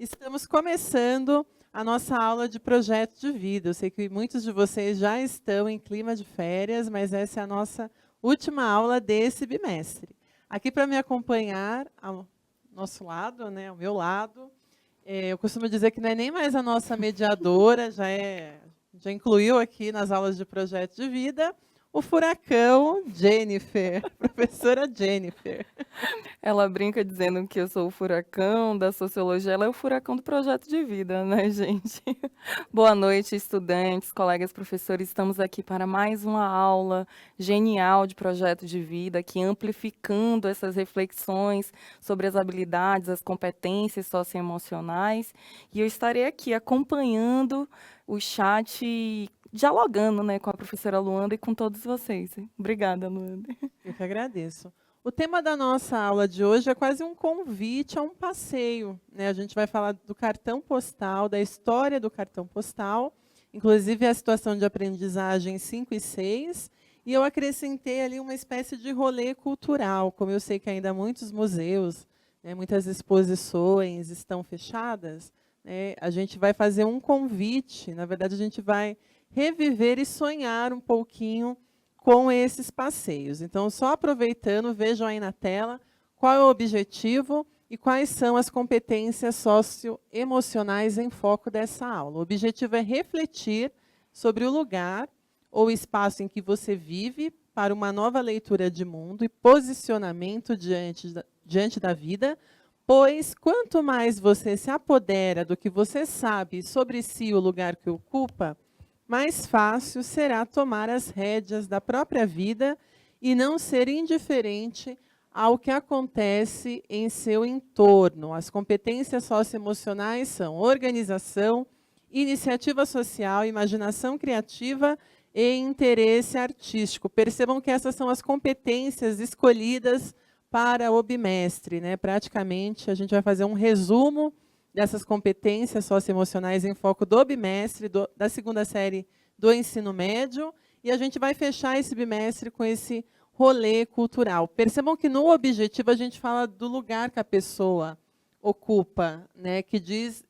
Estamos começando a nossa aula de projeto de vida. Eu sei que muitos de vocês já estão em clima de férias, mas essa é a nossa última aula desse bimestre. Aqui para me acompanhar, ao nosso lado, né, ao meu lado, eu costumo dizer que não é nem mais a nossa mediadora, já incluiu aqui nas aulas de projeto de vida, o furacão Jennifer, professora Jennifer. Ela brinca dizendo que eu sou o furacão da sociologia, ela é o furacão do projeto de vida, né, gente? Boa noite, estudantes, colegas professores. Estamos aqui para mais uma aula genial de projeto de vida, aqui amplificando essas reflexões sobre as habilidades, as competências socioemocionais. E eu estarei aqui acompanhando o chat, dialogando, né, com a professora Luanda e com todos vocês. Obrigada, Luanda. Eu que agradeço. O tema da nossa aula de hoje é quase um convite a um passeio, né? A gente vai falar do cartão postal, da história do cartão postal, inclusive a situação de aprendizagem 5 e 6, e eu acrescentei ali uma espécie de rolê cultural, como eu sei que ainda muitos museus, né, muitas exposições estão fechadas, né, a gente vai fazer um convite, na verdade a gente vai reviver e sonhar um pouquinho com esses passeios. Então, só aproveitando, vejam aí na tela qual é o objetivo e quais são as competências socioemocionais em foco dessa aula. O objetivo é refletir sobre o lugar ou espaço em que você vive para uma nova leitura de mundo e posicionamento diante da vida, pois quanto mais você se apodera do que você sabe sobre si e o lugar que ocupa, mais fácil será tomar as rédeas da própria vida e não ser indiferente ao que acontece em seu entorno. As competências socioemocionais são organização, iniciativa social, imaginação criativa e interesse artístico. Percebam que essas são as competências escolhidas para o bimestre, né? Praticamente, a gente vai fazer um resumo dessas competências socioemocionais em foco do bimestre, da segunda série do ensino médio, e a gente vai fechar esse bimestre com esse rolê cultural. Percebam que no objetivo a gente fala do lugar que a pessoa ocupa, né, que diz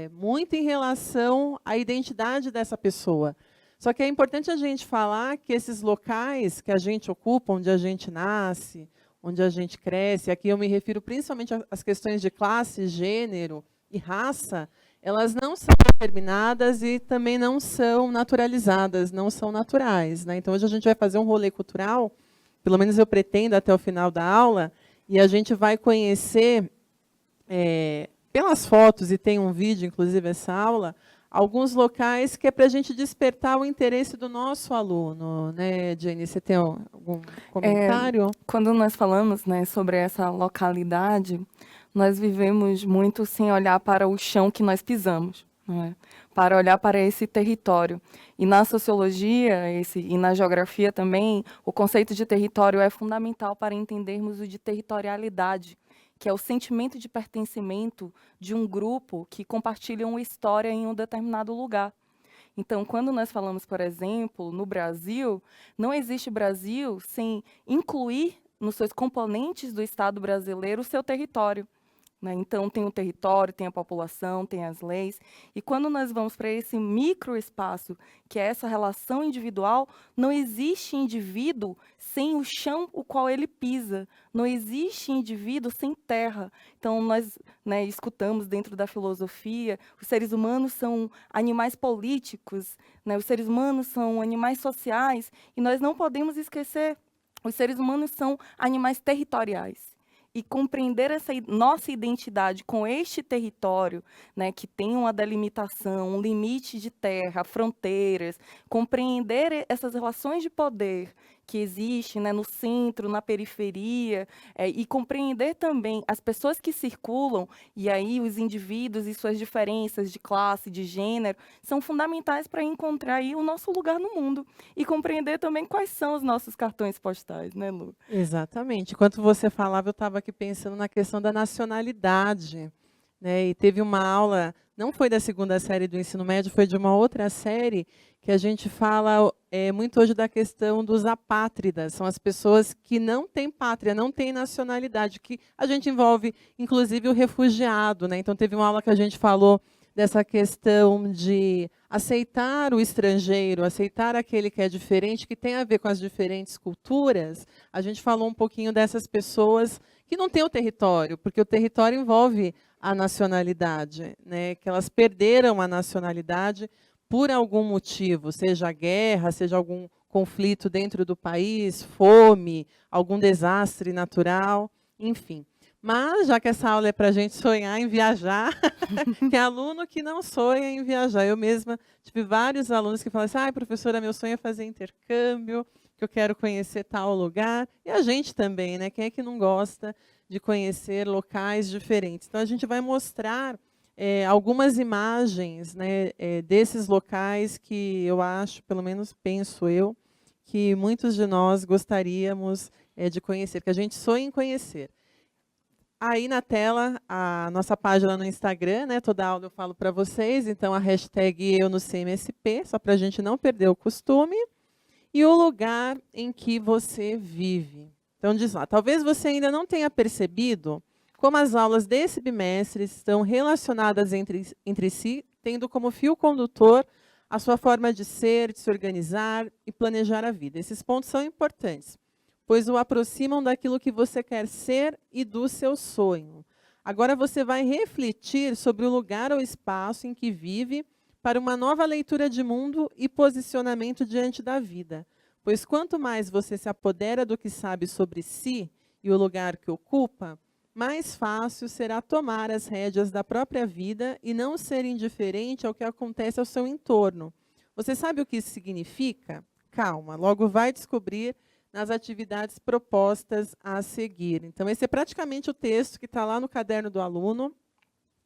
muito em relação à identidade dessa pessoa. Só que é importante a gente falar que esses locais que a gente ocupa, onde a gente nasce, onde a gente cresce, aqui eu me refiro principalmente às questões de classe, gênero e raça, elas não são determinadas e também não são naturalizadas, não são naturais, né? Então, hoje a gente vai fazer um rolê cultural, pelo menos eu pretendo até o final da aula, e a gente vai conhecer, pelas fotos, e tem um vídeo, inclusive, essa aula, alguns locais que é para a gente despertar o interesse do nosso aluno, né, Jenny? Você tem algum comentário? Quando nós falamos, né, sobre essa localidade, nós vivemos muito sem olhar para o chão que nós pisamos, não é? Para olhar para esse território. E na sociologia e na geografia também, o conceito de território é fundamental para entendermos o de territorialidade, que é o sentimento de pertencimento de um grupo que compartilha uma história em um determinado lugar. Então, quando nós falamos, por exemplo, no Brasil, não existe Brasil sem incluir nos seus componentes do Estado brasileiro o seu território, né? Então, tem o território, tem a população, tem as leis. E quando nós vamos para esse microespaço, que é essa relação individual, não existe indivíduo sem o chão o qual ele pisa. Não existe indivíduo sem terra. Então, nós, né, escutamos dentro da filosofia, os seres humanos são animais políticos, né? Os seres humanos são animais sociais, e nós não podemos esquecer, os seres humanos são animais territoriais. E compreender essa nossa identidade com este território, né, que tem uma delimitação, um limite de terra, fronteiras, compreender essas relações de poder que existem, né, no centro, na periferia, e compreender também as pessoas que circulam, e aí os indivíduos e suas diferenças de classe, de gênero, são fundamentais para encontrar aí o nosso lugar no mundo e compreender também quais são os nossos cartões postais, né, Lu? Exatamente. Enquanto você falava, eu estava aqui pensando na questão da nacionalidade, né? E teve uma aula não foi da segunda série do ensino médio, foi de uma outra série, que a gente fala muito hoje da questão dos apátridas. São as pessoas que não têm pátria, não têm nacionalidade, que a gente envolve, inclusive, o refugiado, né? Então, teve uma aula que a gente falou dessa questão de aceitar o estrangeiro, aceitar aquele que é diferente, que tem a ver com as diferentes culturas. A gente falou um pouquinho dessas pessoas que não têm o território, porque o território envolve a nacionalidade, né? Que elas perderam a nacionalidade por algum motivo, seja a guerra, seja algum conflito dentro do país, fome, algum desastre natural, enfim. Mas, já que essa aula é para a gente sonhar em viajar, tem aluno que não sonha em viajar. Eu mesma tive vários alunos que falam assim, professora, meu sonho é fazer intercâmbio, que eu quero conhecer tal lugar. E a gente também, né? Quem é que não gosta de conhecer locais diferentes? Então, a gente vai mostrar algumas imagens, né, desses locais que eu acho, pelo menos penso eu, que muitos de nós gostaríamos de conhecer, que a gente sonha em conhecer. Aí na tela, a nossa página no Instagram, né? Toda aula eu falo para vocês, então a hashtag eu no CMSP, só para a gente não perder o costume, e o lugar em que você vive. Então diz lá, talvez você ainda não tenha percebido como as aulas desse bimestre estão relacionadas entre si, tendo como fio condutor a sua forma de ser, de se organizar e planejar a vida. Esses pontos são importantes, pois o aproximam daquilo que você quer ser e do seu sonho. Agora você vai refletir sobre o lugar ou espaço em que vive para uma nova leitura de mundo e posicionamento diante da vida. Pois quanto mais você se apodera do que sabe sobre si e o lugar que ocupa, mais fácil será tomar as rédeas da própria vida e não ser indiferente ao que acontece ao seu entorno. Você sabe o que isso significa? Calma, logo vai descobrir nas atividades propostas a seguir. Então, esse é praticamente o texto que está lá no caderno do aluno.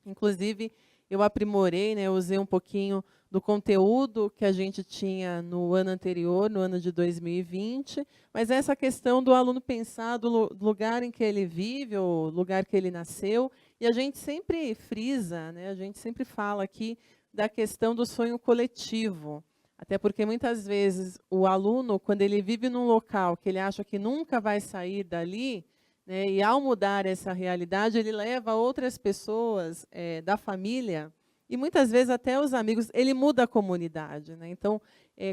Inclusive, eu aprimorei, né, eu usei um pouquinho do conteúdo que a gente tinha no ano anterior, no ano de 2020, mas essa questão do aluno pensar do lugar em que ele vive, o lugar que ele nasceu, e a gente sempre frisa, né, a gente sempre fala aqui da questão do sonho coletivo. Até porque, muitas vezes, o aluno, quando ele vive num local que ele acha que nunca vai sair dali, né, e ao mudar essa realidade, ele leva outras pessoas da família, e muitas vezes até os amigos, ele muda a comunidade. Né? Então,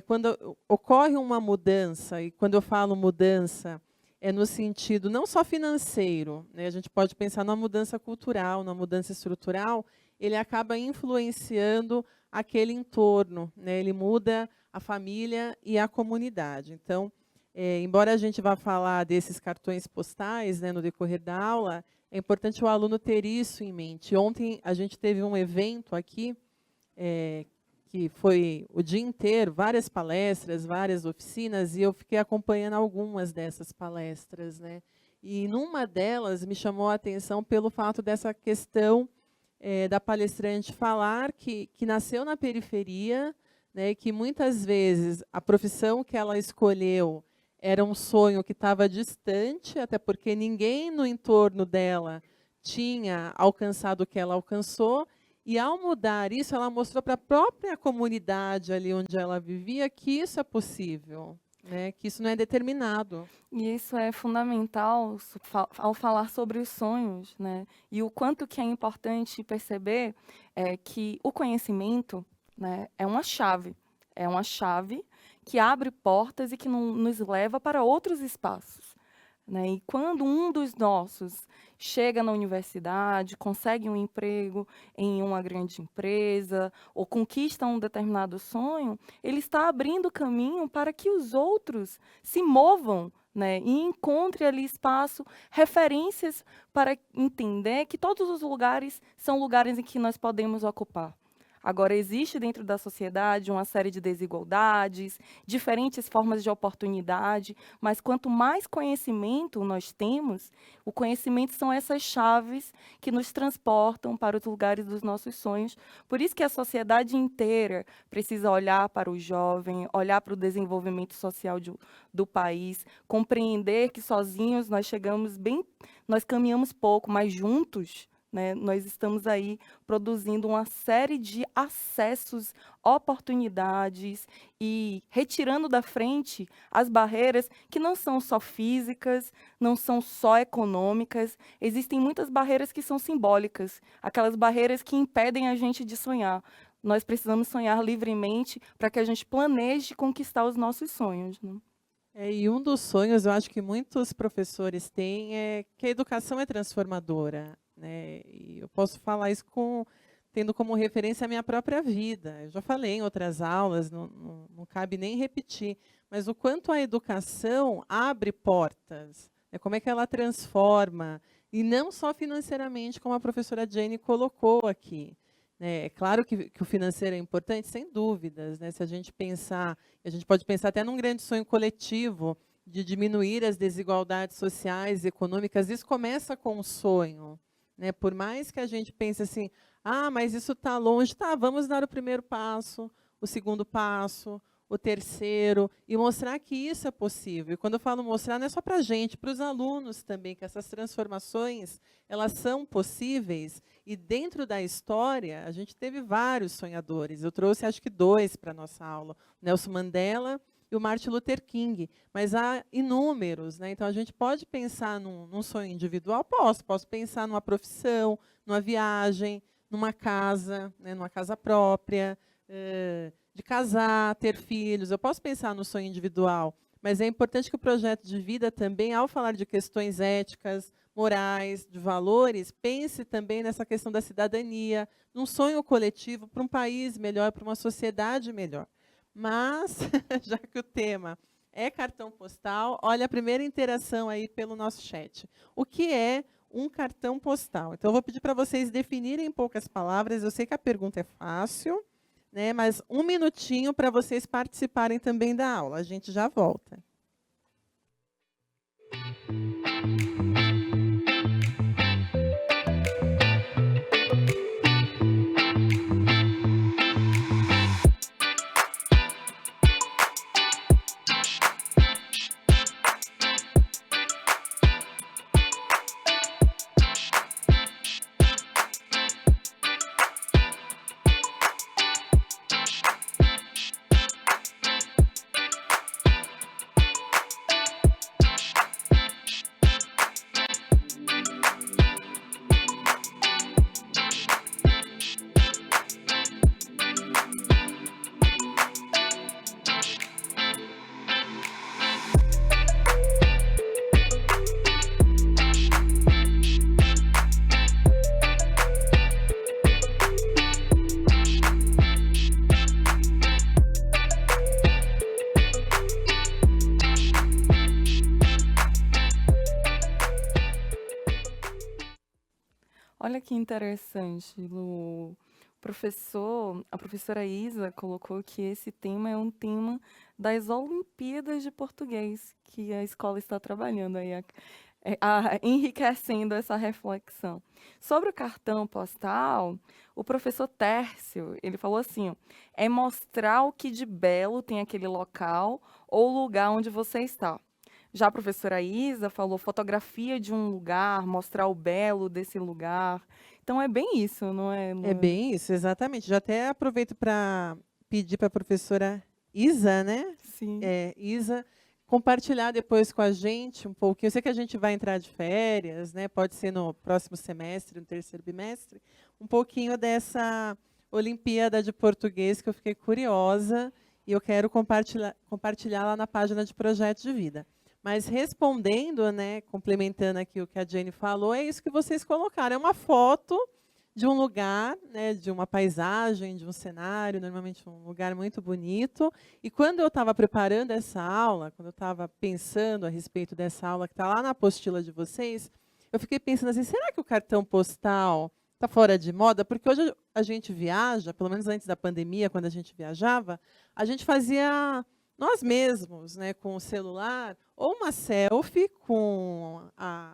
quando ocorre uma mudança, e quando eu falo mudança, é no sentido não só financeiro, né, a gente pode pensar numa mudança cultural, numa mudança estrutural, ele acaba influenciando aquele entorno, né? Ele muda a família e a comunidade. Então, embora a gente vá falar desses cartões postais, né, no decorrer da aula, é importante o aluno ter isso em mente. Ontem a gente teve um evento aqui, que foi o dia inteiro, várias palestras, várias oficinas, e eu fiquei acompanhando algumas dessas palestras. Né? E numa delas me chamou a atenção pelo fato dessa questão da palestrante falar que nasceu na periferia, né, que muitas vezes a profissão que ela escolheu era um sonho que estava distante, até porque ninguém no entorno dela tinha alcançado o que ela alcançou, e ao mudar isso, ela mostrou para a própria comunidade ali onde ela vivia que isso é possível. Né, que isso não é determinado. E isso é fundamental ao falar sobre os sonhos, né? E o quanto que é importante perceber que o conhecimento, né, é uma chave que abre portas e que nos leva para outros espaços. Né? E quando um dos nossos chega na universidade, consegue um emprego em uma grande empresa, ou conquista um determinado sonho, ele está abrindo caminho para que os outros se movam, né? E encontrem ali espaço, referências para entender que todos os lugares são lugares em que nós podemos ocupar. Agora, existe dentro da sociedade uma série de desigualdades, diferentes formas de oportunidade, mas quanto mais conhecimento nós temos, o conhecimento são essas chaves que nos transportam para os lugares dos nossos sonhos. Por isso que a sociedade inteira precisa olhar para o jovem, olhar para o desenvolvimento social do país, compreender que sozinhos nós caminhamos pouco, mas juntos né? Nós estamos aí produzindo uma série de acessos, oportunidades e retirando da frente as barreiras que não são só físicas, não são só econômicas, existem muitas barreiras que são simbólicas, aquelas barreiras que impedem a gente de sonhar. Nós precisamos sonhar livremente para que a gente planeje conquistar os nossos sonhos, né? E um dos sonhos, eu acho que muitos professores têm, é que a educação é transformadora, né? E eu posso falar isso tendo como referência a minha própria vida. Eu já falei em outras aulas, não cabe nem repetir, mas o quanto a educação abre portas, né? Como é que ela transforma, e não só financeiramente, como a professora Jane colocou aqui, né? É claro que o financeiro é importante, sem dúvidas, né? Se a gente pensar, a gente pode pensar até num grande sonho coletivo de diminuir as desigualdades sociais e econômicas. Isso começa com um sonho, né? Por mais que a gente pense assim, mas isso está longe, tá, vamos dar o primeiro passo, o segundo passo, o terceiro, e mostrar que isso é possível. E quando eu falo mostrar, não é só para a gente, para os alunos também, que essas transformações, elas são possíveis. E dentro da história, a gente teve vários sonhadores. Eu trouxe, acho que 2 para a nossa aula, o Nelson Mandela e o Martin Luther King. Mas há inúmeros, né? Então, a gente pode pensar num sonho individual? Posso pensar numa profissão, numa viagem, numa casa, né? Numa casa própria, de casar, ter filhos. Eu posso pensar no sonho individual, mas é importante que o projeto de vida também, ao falar de questões éticas, morais, de valores, pense também nessa questão da cidadania, num sonho coletivo para um país melhor, para uma sociedade melhor. Mas, já que o tema é cartão postal, olha a primeira interação aí pelo nosso chat. O que é um cartão postal? Então, eu vou pedir para vocês definirem em poucas palavras. Eu sei que a pergunta é fácil, né, mas 1 minutinho para vocês participarem também da aula. A gente já volta. Olha que interessante, Lu. A professora Isa colocou que esse tema é um tema das Olimpíadas de Português, que a escola está trabalhando aí, enriquecendo essa reflexão. Sobre o cartão postal, o professor Tércio, ele falou assim, ó, é mostrar o que de belo tem aquele local ou lugar onde você está. Já a professora Isa falou fotografia de um lugar, mostrar o belo desse lugar. Então é bem isso, não é, É Luana? bem isso, exatamente. Já até aproveito para pedir para a professora Isa, né? Sim. Isa, compartilhar depois com a gente um pouquinho. Eu sei que a gente vai entrar de férias, né? Pode ser no próximo semestre, no terceiro bimestre, um pouquinho dessa Olimpíada de Português que eu fiquei curiosa e eu quero compartilhar lá na página de Projeto de Vida. Mas respondendo, né, complementando aqui o que a Jane falou, é isso que vocês colocaram. É uma foto de um lugar, né, de uma paisagem, de um cenário, normalmente um lugar muito bonito. E quando eu estava preparando essa aula, quando eu estava pensando a respeito dessa aula que está lá na apostila de vocês, eu fiquei pensando assim, será que o cartão postal está fora de moda? Porque hoje a gente viaja, pelo menos antes da pandemia, quando a gente viajava, a gente fazia nós mesmos, né, com o celular, ou uma selfie com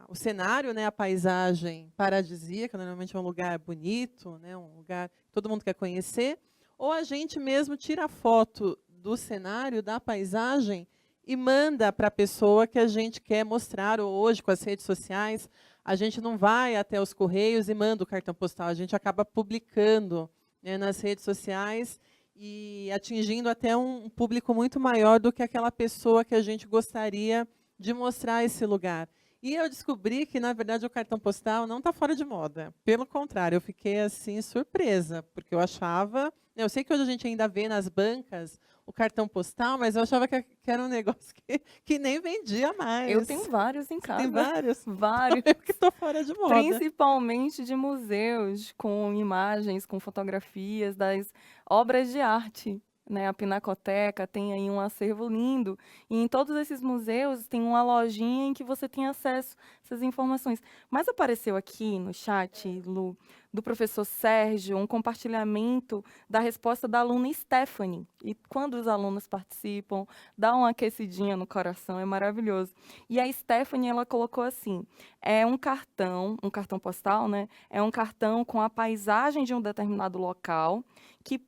o cenário, né, a paisagem paradisíaca, normalmente é um lugar bonito, né, um lugar que todo mundo quer conhecer, ou a gente mesmo tira a foto do cenário, da paisagem, e manda para a pessoa que a gente quer mostrar. Hoje, com as redes sociais, a gente não vai até os correios e manda o cartão postal, a gente acaba publicando, né, nas redes sociais e atingindo até um público muito maior do que aquela pessoa que a gente gostaria de mostrar esse lugar. E eu descobri que, na verdade, o cartão postal não está fora de moda. Pelo contrário, eu fiquei assim surpresa, porque eu achava... Eu sei que hoje a gente ainda vê nas bancas o cartão postal, mas eu achava que era um negócio que nem vendia Eu mais. tenho vários em Tem casa. vários? Vários. Eu que estou fora de moda. Principalmente de museus, com imagens, com fotografias das obras de arte. Né? A Pinacoteca tem aí um acervo lindo. E em todos esses museus tem uma lojinha em que você tem acesso a essas informações. Mas apareceu aqui no chat, Lu, do professor Sérgio, um compartilhamento da resposta da aluna Stephanie. E quando os alunos participam, dá uma aquecidinha no coração, é maravilhoso. E a Stephanie, ela colocou assim: é um cartão postal, né? É um cartão com a paisagem de um determinado local que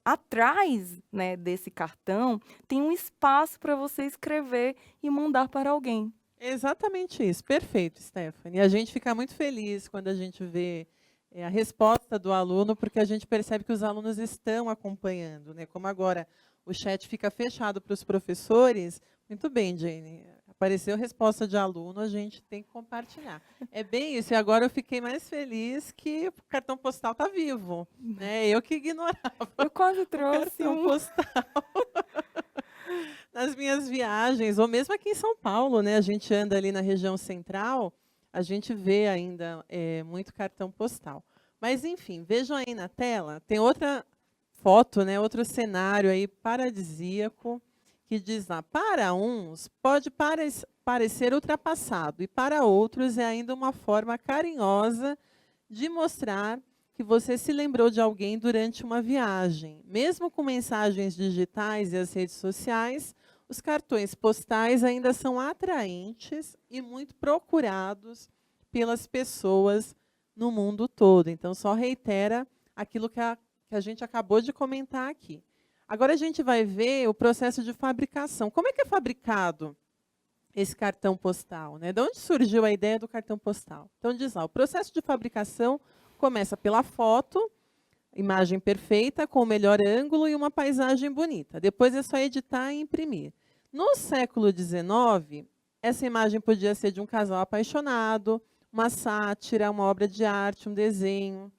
atrás, né, desse cartão tem um espaço para você escrever e mandar para alguém. Exatamente isso, perfeito, Stephanie. A gente fica muito feliz quando a gente vê a resposta do aluno, porque a gente percebe que os alunos estão acompanhando, né? Como agora o chat fica fechado para os professores, muito bem, Jane. Apareceu resposta de aluno, a gente tem que compartilhar. É bem isso, e agora eu fiquei mais feliz que o cartão postal está vivo, né? Eu que ignorava Eu quase o trouxe cartão um. postal. Nas minhas viagens, ou mesmo aqui em São Paulo, né? A gente anda ali na região central, a gente vê ainda muito cartão postal. Mas, enfim, vejam aí na tela, tem outra foto, né? Outro cenário aí paradisíaco, que diz lá, para uns pode parecer ultrapassado, e para outros é ainda uma forma carinhosa de mostrar que você se lembrou de alguém durante uma viagem. Mesmo com mensagens digitais e as redes sociais, os cartões postais ainda são atraentes e muito procurados pelas pessoas no mundo todo. Então, só reitera aquilo que a gente acabou de comentar aqui. Agora, a gente vai ver o processo de fabricação. Como é que é fabricado esse cartão postal, né? De onde surgiu a ideia do cartão postal? Então, diz lá, o processo de fabricação começa pela foto, imagem perfeita, com o melhor ângulo e uma paisagem bonita. Depois é só editar e imprimir. No século XIX, essa imagem podia ser de um casal apaixonado, uma sátira, uma obra de arte, um desenho.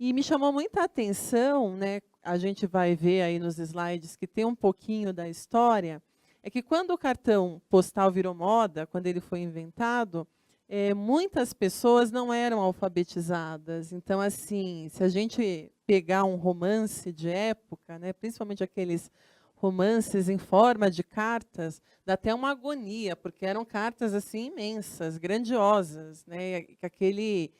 E me chamou muita atenção, né? A gente vai ver aí nos slides que tem um pouquinho da história, é que quando o cartão postal virou moda, quando ele foi inventado, muitas pessoas não eram alfabetizadas. Então, assim, se a gente pegar um romance de época, né, principalmente aqueles romances em forma de cartas, dá até uma agonia, porque eram cartas assim imensas, grandiosas, né, aquele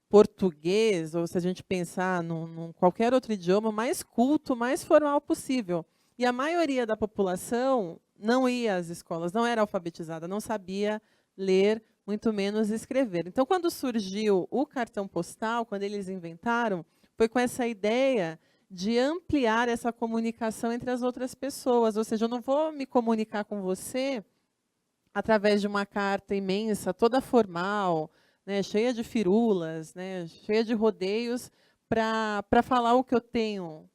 português, ou se a gente pensar num qualquer outro idioma, mais culto, mais formal possível. E a maioria da população não ia às escolas, não era alfabetizada, não sabia ler, muito menos escrever. Então, quando surgiu o cartão postal, quando eles inventaram, foi com essa ideia de ampliar essa comunicação entre as outras pessoas. Ou seja, eu não vou me comunicar com você através de uma carta imensa, toda formal, né, cheia de firulas, né, cheia de rodeios, para falar o que eu tenho,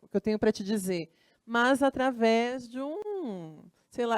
o que eu tenho para te dizer, mas através de sei lá,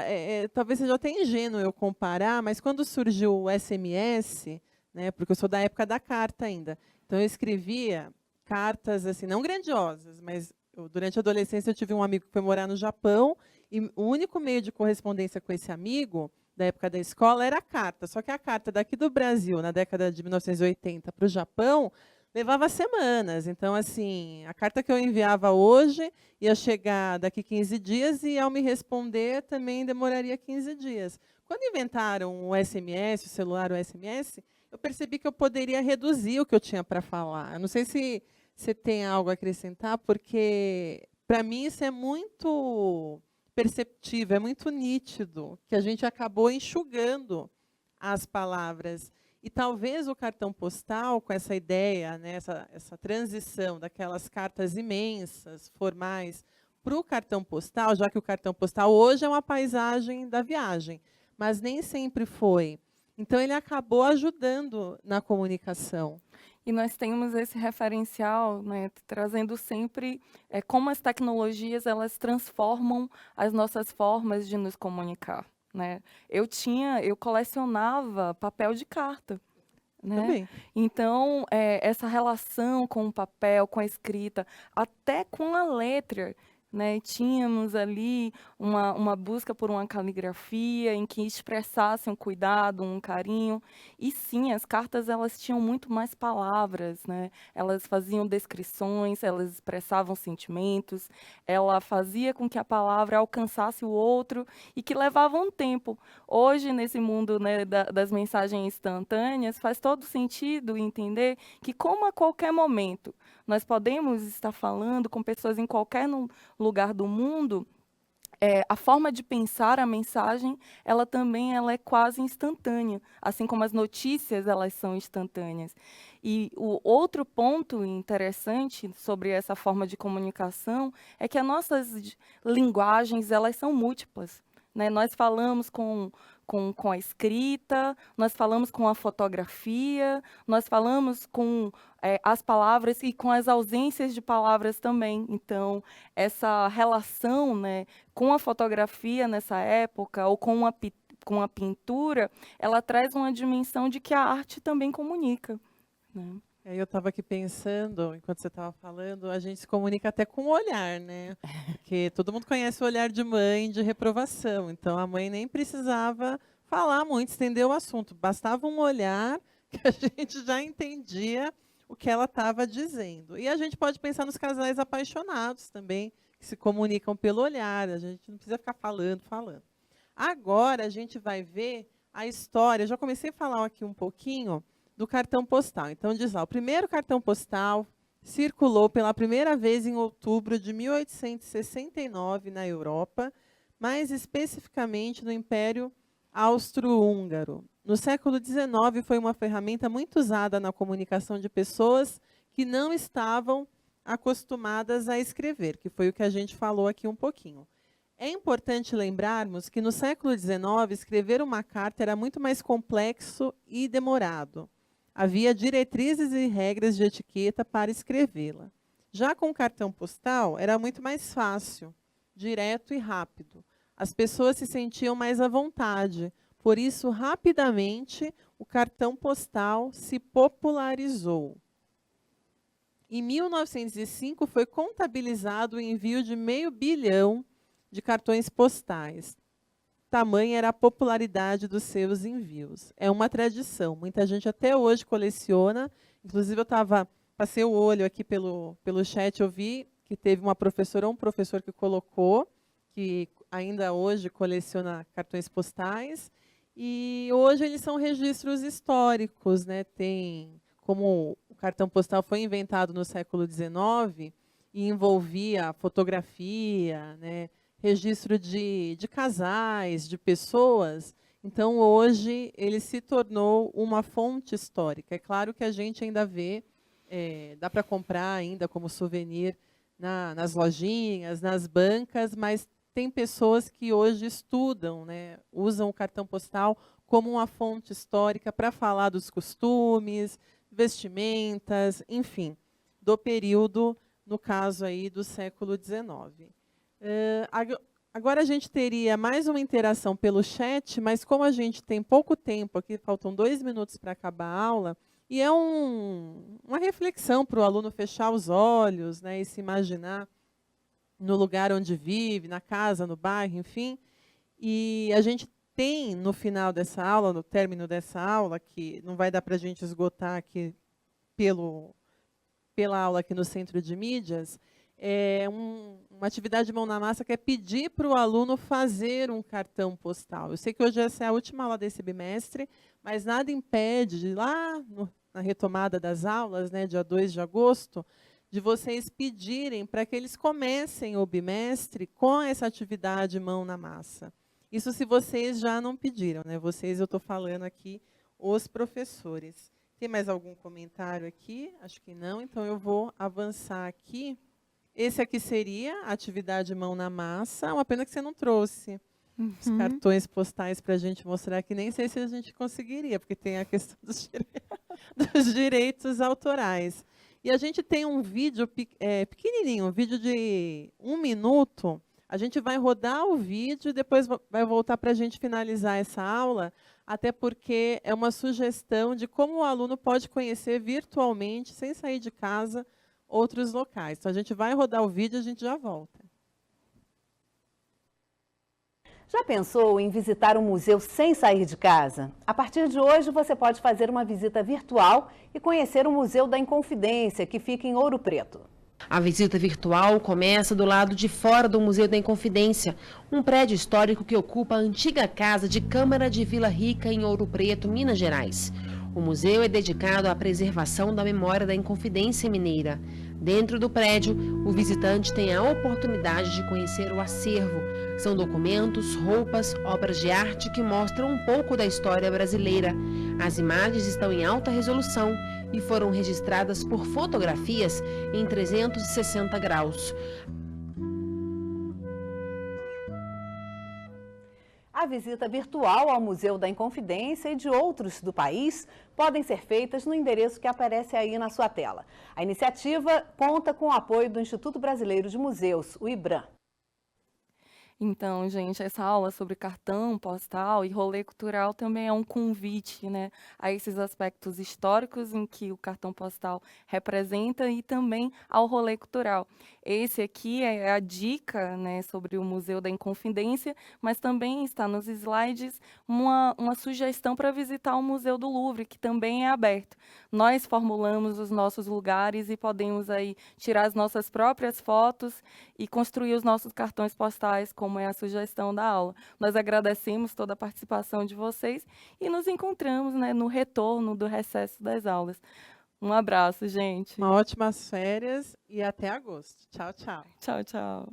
talvez seja até ingênuo eu comparar, mas quando surgiu o SMS, né, porque eu sou da época da carta ainda, então eu escrevia cartas assim, não grandiosas, mas durante a adolescência eu tive um amigo que foi morar no Japão e o único meio de correspondência com esse amigo da época da escola era a carta. Só que a carta daqui do Brasil, na década de 1980, para o Japão, levava semanas. Então, assim, a carta que eu enviava hoje ia chegar daqui 15 dias e, ao me responder, também demoraria 15 dias. Quando inventaram o SMS, o celular, o SMS, eu percebi que eu poderia reduzir o que eu tinha para falar. Eu não sei se você tem algo a acrescentar, porque, para mim, isso é muito perceptível, é muito nítido, que a gente acabou enxugando as palavras. E talvez o cartão postal, com essa ideia, né, essa transição daquelas cartas imensas, formais, para o cartão postal, já que o cartão postal hoje é uma paisagem da viagem, mas nem sempre foi. Então, ele acabou ajudando na comunicação. E nós temos esse referencial, né, trazendo sempre como as tecnologias elas transformam as nossas formas de nos comunicar, né? Eu colecionava papel de carta, né? Também. Então, essa relação com o papel, com a escrita, até com a letra, né? Tínhamos ali uma busca por uma caligrafia em que expressasse um cuidado, um carinho. E sim, as cartas elas tinham muito mais palavras, né? Elas faziam descrições, elas expressavam sentimentos, ela fazia com que a palavra alcançasse o outro e que levava um tempo. Hoje, nesse mundo, né, das mensagens instantâneas, faz todo sentido entender que, como a qualquer momento nós podemos estar falando com pessoas em qualquer lugar do mundo, a forma de pensar a mensagem, ela é quase instantânea, assim como as notícias elas são instantâneas. E o outro ponto interessante sobre essa forma de comunicação é que as nossas linguagens elas são múltiplas. Né? Nós falamos com a escrita, nós falamos com a fotografia, nós falamos com as palavras e com as ausências de palavras também. Então, essa relação, né, com a fotografia nessa época, ou com a pintura, ela traz uma dimensão de que a arte também comunica. Né? Aí eu estava aqui pensando, enquanto você estava falando, a gente se comunica até com o olhar, né? Porque todo mundo conhece o olhar de mãe de reprovação. Então a mãe nem precisava falar muito, estender o assunto. Bastava um olhar que a gente já entendia o que ela estava dizendo. E a gente pode pensar nos casais apaixonados também, que se comunicam pelo olhar. A gente não precisa ficar falando. Agora a gente vai ver a história. Eu já comecei a falar aqui um pouquinho do cartão postal. Então, diz lá, o primeiro cartão postal circulou pela primeira vez em outubro de 1869 na Europa, mais especificamente no Império Austro-Húngaro. No século XIX, foi uma ferramenta muito usada na comunicação de pessoas que não estavam acostumadas a escrever, que foi o que a gente falou aqui um pouquinho. É importante lembrarmos que no século XIX, escrever uma carta era muito mais complexo e demorado. Havia diretrizes e regras de etiqueta para escrevê-la. Já com o cartão postal, era muito mais fácil, direto e rápido. As pessoas se sentiam mais à vontade. Por isso, rapidamente, o cartão postal se popularizou. Em 1905, foi contabilizado o envio de 500 milhão de cartões postais. Tamanha era a popularidade dos seus envios. É uma tradição. Muita gente até hoje coleciona. Inclusive, passei o olho aqui pelo chat, eu vi que teve uma professora ou um professor que colocou, que ainda hoje coleciona cartões postais. E hoje eles são registros históricos, né? Tem, como o cartão postal foi inventado no século XIX e envolvia fotografia, né? Registro de casais, de pessoas. Então, hoje, ele se tornou uma fonte histórica. É claro que a gente ainda vê, dá para comprar ainda como souvenir nas lojinhas, nas bancas, mas tem pessoas que hoje estudam, né, usam o cartão postal como uma fonte histórica para falar dos costumes, vestimentas, enfim, do período, no caso aí, do século XIX. Agora a gente teria mais uma interação pelo chat, mas como a gente tem pouco tempo aqui, faltam 2 minutos para acabar a aula, e é uma reflexão para o aluno fechar os olhos, né, e se imaginar no lugar onde vive, na casa, no bairro, enfim. E a gente tem, no final dessa aula, no término dessa aula, que não vai dar para a gente esgotar aqui pela aula aqui no Centro de Mídias, uma atividade de mão na massa que é pedir para o aluno fazer um cartão postal. Eu sei que hoje essa é a última aula desse bimestre, mas nada impede, de lá na retomada das aulas, né, dia 2 de agosto, de vocês pedirem para que eles comecem o bimestre com essa atividade mão na massa. Isso se vocês já não pediram, né? Vocês, eu estou falando aqui, os professores. Tem mais algum comentário aqui? Acho que não, então eu vou avançar aqui. Esse aqui seria a atividade mão na massa. Uma pena que você não trouxe os Uhum. cartões postais para a gente mostrar, que nem sei se a gente conseguiria, porque tem a questão dos direitos autorais. E a gente tem um vídeo pequenininho, um vídeo de 1 minuto. A gente vai rodar o vídeo e depois vai voltar para a gente finalizar essa aula, até porque é uma sugestão de como o aluno pode conhecer virtualmente, sem sair de casa, outros locais. Então, a gente vai rodar o vídeo e a gente já volta. Já pensou em visitar um museu sem sair de casa? A partir de hoje, você pode fazer uma visita virtual e conhecer o Museu da Inconfidência, que fica em Ouro Preto. A visita virtual começa do lado de fora do Museu da Inconfidência, um prédio histórico que ocupa a antiga casa de Câmara de Vila Rica, em Ouro Preto, Minas Gerais. O museu é dedicado à preservação da memória da Inconfidência Mineira. Dentro do prédio, o visitante tem a oportunidade de conhecer o acervo. São documentos, roupas, obras de arte que mostram um pouco da história brasileira. As imagens estão em alta resolução e foram registradas por fotografias em 360 graus. A visita virtual ao Museu da Inconfidência e de outros do país podem ser feitas no endereço que aparece aí na sua tela. A iniciativa conta com o apoio do Instituto Brasileiro de Museus, o IBRAM. Então, gente, essa aula sobre cartão postal e rolê cultural também é um convite, né, a esses aspectos históricos em que o cartão postal representa e também ao rolê cultural. Esse aqui é a dica, né, sobre o Museu da Inconfidência, mas também está nos slides uma sugestão para visitar o Museu do Louvre, que também é aberto. Nós formulamos os nossos lugares e podemos aí tirar as nossas próprias fotos e construir os nossos cartões postais, como é a sugestão da aula. Nós agradecemos toda a participação de vocês e nos encontramos, né, no retorno do recesso das aulas. Um abraço, gente. Ótimas férias e até agosto. Tchau, tchau. Tchau, tchau.